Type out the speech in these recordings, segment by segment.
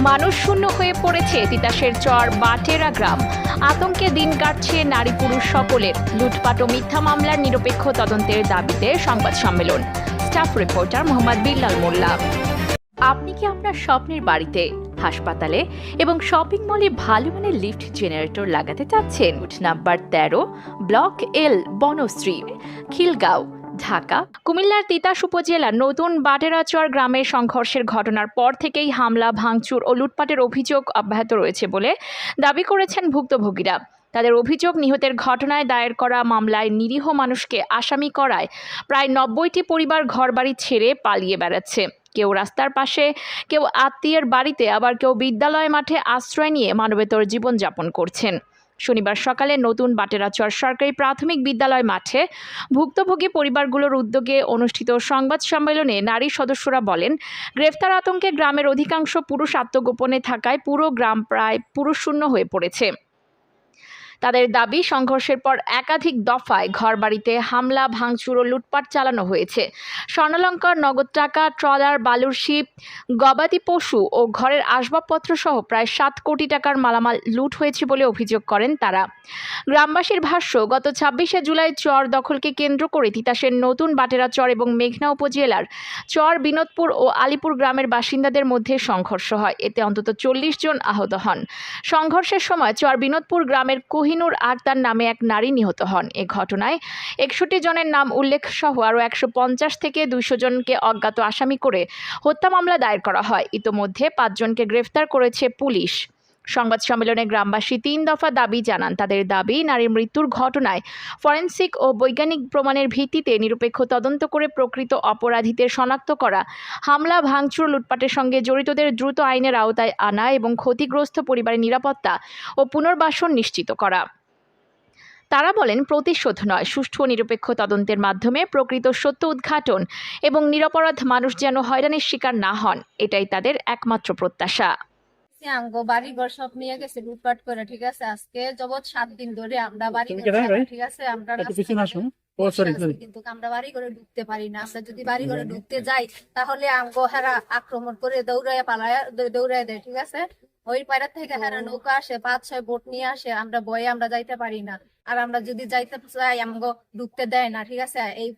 মানুষ শূন্য হয়ে পড়েছে তিতাসের চর বাটেরা গ্রাম। আতঙ্কে দিন কাটছে নারী পুরুষ সকলের। লুটপাট ও মিথ্যা মামলার নিরপেক্ষ তদন্তের দাবিতে সংবাদ সম্মেলন। স্টাফ রিপোর্টার মোহাম্মদ বিল্লাল মোল্লা। আপনি কি আপনার স্বপ্নের বাড়িতে, হাসপাতালে এবং শপিং মলে ভালো মানের লিফট জেনারেটর লাগাতে চাচ্ছেন? Number 13, block L, Banasree, Khilgaon, Dhaka. কুমিল্লার তিতাস উপজেলার নতুন বাটেরাচর গ্রামের সংঘর্ষের ঘটনার পর থেকেই হামলা, ভাঙচুর ও লুটপাটের অভিযোগ অব্যাহত রয়েছে বলে দাবি করেছেন ভুক্তভোগীরা। তাদের অভিযোগ, নিহতের ঘটনায় দায়ের করা মামলায় নিরীহ মানুষকে আসামি করায় প্রায় 90টি পরিবার ঘরবাড়ি ছেড়ে পালিয়ে বেড়াচ্ছে। কেউ রাস্তার পাশে, কেউ আত্মীয়ের বাড়িতে, আবার কেউ বিদ্যালয় মাঠে আশ্রয় নিয়ে মানবেতর জীবনযাপন করছেন। শনিবার সকালে নতুন বাটেরাচর সরকারি প্রাথমিক বিদ্যালয় মাঠে ভুক্তভোগী পরিবারগুলোর উদ্যোগে অনুষ্ঠিত সংবাদ সম্মেলনে নারী সদস্যরা বলেন, গ্রেফতার আতঙ্কে গ্রামের অধিকাংশ পুরুষ আত্মগোপনে থাকায় পুরো গ্রাম প্রায় পুরুষশূন্য হয়ে পড়েছে। তাদের দাবি, সংঘর্ষের পর একাধিক দফায় ঘরবাড়িতে হামলা, ভাঙচুর ও লুটপাট চালানো হয়েছে। স্বর্ণালঙ্কার, নগদ টাকা, ট্রলার, বালুর শিপ, গবাদি পশু ও ঘরের আসবাবপত্র সহ প্রায় 7 কোটি টাকার মালামাল লুট হয়েছে বলে অভিযোগ করেন তারা। গ্রামবাসীর ভাষ্য, গত 26শে জুলাই চর দখলকে কেন্দ্র করে তিতাসের নতুন বাটেরাচর এবং মেঘনা উপজেলার চর, বিনোদপুর ও আলীপুর গ্রামের বাসিন্দাদের মধ্যে সংঘর্ষ হয়। এতে অন্তত 40 জন আহত হন। সংঘর্ষের সময় চর বিনোদপুর গ্রামের কোহিনুর আক্তার নামে এক নারী নিহত হন। এ ঘটনায় 61 জনের নাম উল্লেখ সহ আরও 150 থেকে 200 জনকে অজ্ঞাত আসামি করে হত্যা মামলা দায়ের করা হয়। ইতোমধ্যে 5 জনকে গ্রেফতার করেছে পুলিশ। সংবাদ সম্মেলনে গ্রামবাসী 3 দফা দাবি জানান। তাদের দাবি, নারীর মৃত্যুর ঘটনায় ফরেনসিক ও বৈজ্ঞানিক প্রমাণের ভিত্তিতে নিরপেক্ষ তদন্ত করে প্রকৃত অপরাধীদের শনাক্ত করা, হামলা, ভাঙচুর, লুটপাটের সঙ্গে জড়িতদের দ্রুত আইনের আওতায় আনা এবং ক্ষতিগ্রস্ত পরিবারের নিরাপত্তা ও পুনর্বাসন নিশ্চিত করা। তারা বলেন, প্রতিশোধ নয়, সুষ্ঠু ও নিরপেক্ষ তদন্তের মাধ্যমে প্রকৃত সত্য উদ্ঘাটন এবং নিরপরাধ মানুষ যেন হয়রানির শিকার না হন, এটাই তাদের একমাত্র প্রত্যাশা। আমগো বাড়ি ঘর সব নিয়ে গেছে লুটপাট করে, ঠিক আছে। আজকে জবৎ 7 দিন ধরে আমরা বাড়ি ঠিক আছে, আমরা কিন্তু আমরা বাড়ি ঘরে ঢুকতে পারি না। আমরা যদি বাড়ি ঘরে ঢুকতে যাই তাহলে আমগো হেরা আক্রমণ করে দৌড়ায় পালায় দৌড়ায় দেয়, ঠিক আছে। ওই পাড়া থেকে হেরা নৌকা আসে, 5-6 বোট নিয়ে আসে, আমরা ভয়ে আমরা যাইতে পারি না। আর আমরা যদি যাইতে চাই আমগো ঢুকতে দেয় না, ঠিক আছে। এই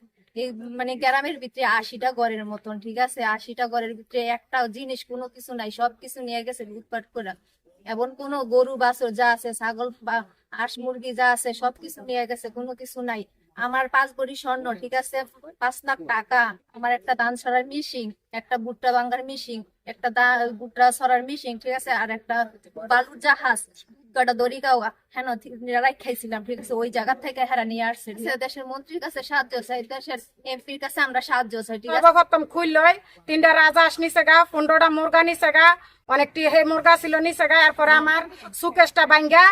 মানে গ্রামের ভিতরে 80টা ঘরের মতন, ঠিক আছে। 80টা ঘরের ভিতরে একটা জিনিস কোনো কিছু নাই, সবকিছু নিয়ে গেছে লুটপাট করে। এবং কোনো গরু বাছুর যা আছে, ছাগল বা হাঁস মুরগি যা আছে, সবকিছু নিয়ে গেছে, কোনো কিছু নাই। আমার 5 ভরি স্বর্ণ, ঠিক আছে, 5 লাখ টাকা, আমার একটা ধান ছড়ার মিশিং, একটা ভুট্টা ভাঙ্গার মিশিং, একটা ভুট্টা ছড়ার মিশিং, ঠিক আছে, আর একটা বালুর জাহাজ, কটা দড়ি গাওয়া হ্যাঁ খাইছিলাম, ঠিক আছে। ওই জায়গা থেকে হেরা নিয়ে আসছে। দেশের মন্ত্রীর কাছে সাহায্য চাই, দেশের এমপির কাছে আমরা সাহায্য চাই, ঠিক আছে। খতম খুললই 3টা রাজহাঁস নিছে গা, 15টা মুরগা নিছে গা, অনেকটি হে মুরগা ছিল নিছে গা। এরপরে আমার সুকেশটা ভাঙ্গা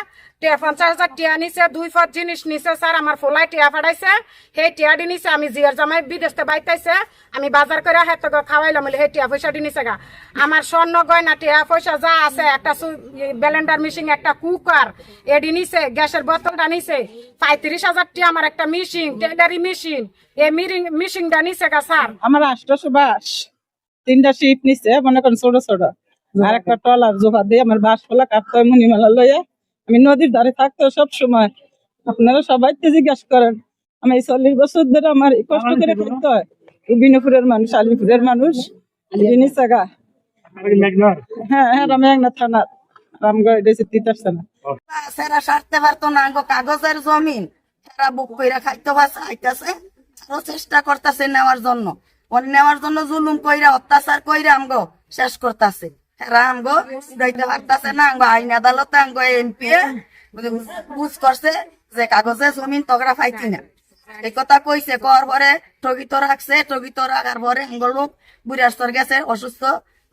50,000 টিয়া নিছে, 2 ফট জিনিস নিছে স্যার। আমার ফোলাই টিয়া ফাটাইছে, সেই টিয়াডি নিছে। আমি জিয়ার জামাই বিদেশে বাইতাইছে, আমি বাজার করে হাত খাওয়াইলাম বলে সেই টিয়া পয়সাটি নিছে গা। আমার স্বর্ণ গয়না টিয়া পয়সা যা আছে, একটা ব্লেন্ডার মেশিন, একটা কুকার এডি নিছে, গ্যাসের বোতলটা নিছে, 35,000 টিয়া আমার একটা মেশিন, টেলারি মেশিন, এই মেশিনটা নিছে গা স্যার। আমার 800 বাস, 3টা শিপ নিছে, মনে করেন ছোট ছোট, আর একটা ট্রলার জোফা দিয়ে আমার বাস ফলা কাটতে মনিমালা লইয়া আমি নদীর ধারে থাকতো সব সময়। আপনারা সবাই জিজ্ঞাসা করেন, আমি 40 বছর ধরে আমার কষ্ট করে খাইতে হয়। বিনপুরের মানুষ, আলিপুরের মানুষ, নিচাগা, হ্যাঁ হ্যাঁ, মেঘনা থানা, রামগড় তিতাস থানা। সেরা সারতে পারতো না, কাগজের জমিন সেরা বুক কইরা খাইতে চাইতেছে, আরো চেষ্টা করতেছে নেওয়ার জন্য। নেওয়ার জন্য জুলুম কইরা, অত্যাচার কইরা আমগো শেষ করতেছে। হেরা আমগো উড়াইতে পারতেছে না। আমগো আইন আদালতে আমগো এমপি বুঝ করছে যে কাগজের জমিন তগড়া পাইতি না, এই কথা কইছে। কর পরে ঠগিত রাখছে, ঠগিত রাখার পরে আমগো লোক বুড়াস্তর গেছে, অসুস্থ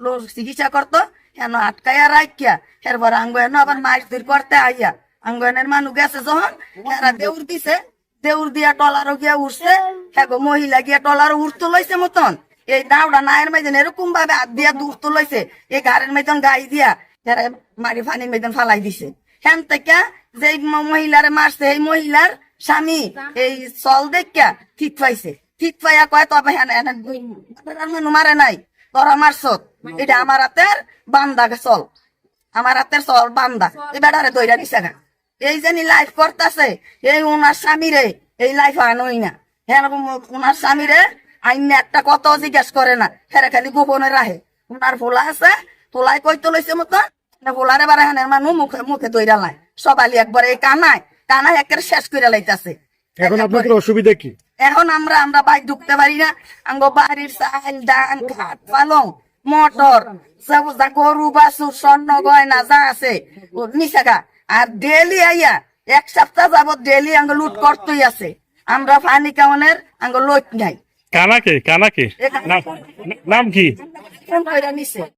লোক চিকিৎসা করতো, হেন আটকাইয়া রাখিয়া এরপর আঙ্গ এনে আবার মারধর করতে আইয়া আঙ্গ এনের মানুষ গেছে যখন হেরা দেউর দিছে, দেউর দিয়া টলারও গিয়া উঠছে। হ্যাঁ গো, মহিলা গিয়া টলার উঠতে লইছে মতন, এই দাওড়া নায়ের মাইদেন এরকম ভাবে হাত দিয়া উঠতে লইছে, এই গাড়ির মাইদন গাই দিয়া হেরা মারি ফানির মাইদন ফালাই দিছে। হেন থেকে যে মহিলারে মারছে, এই মহিলার স্বামী এই চল দেখা থিত পাইছে, থিত পাইয়া কয় তবে হ্যাঁ মানুষ মারে নাই, তোরা মারছত এটা আমার হাতের বান্দা চল, আমার হাতের চল বান্দা, এই বেটারে দইরা দিছে গা। এই যে লাইফ করতেছে এই উনার স্বামীরে এই লাইফ আনোই না, হ্যাঁ উনার স্বামীরে আইন একটা কত জিজ্ঞেস করে না, হ্যাঁ খালি গোপনে রাখে। উনার ভোলা আছে তোলাই কইতে লইছে মতো ভোলারে বারে হানের মানুষ মুখে মুখে দইরা লাই সবালি একবারে এই কানায় কানায় একের শেষ করে লাইতাছে। এখন আপনাদের অসুবিধা কি? এখন আমরা বাইক ঢুকতে পারি না, আঙ্গ বাড়ির চাল ডান খাট পালং মোটর যা গরু বাছুর স্বর্ণ গয়না যা আছে নিশাগা। আর ডেলি আইয়া 1 সপ্তাহ যাবত ডেলি আঙ্গ লুট করতেই আছে। আমরা পানি কাউনের আঙ্গ লইট নাই। কানাকে নাম কি? ফোন কইরা নিছে।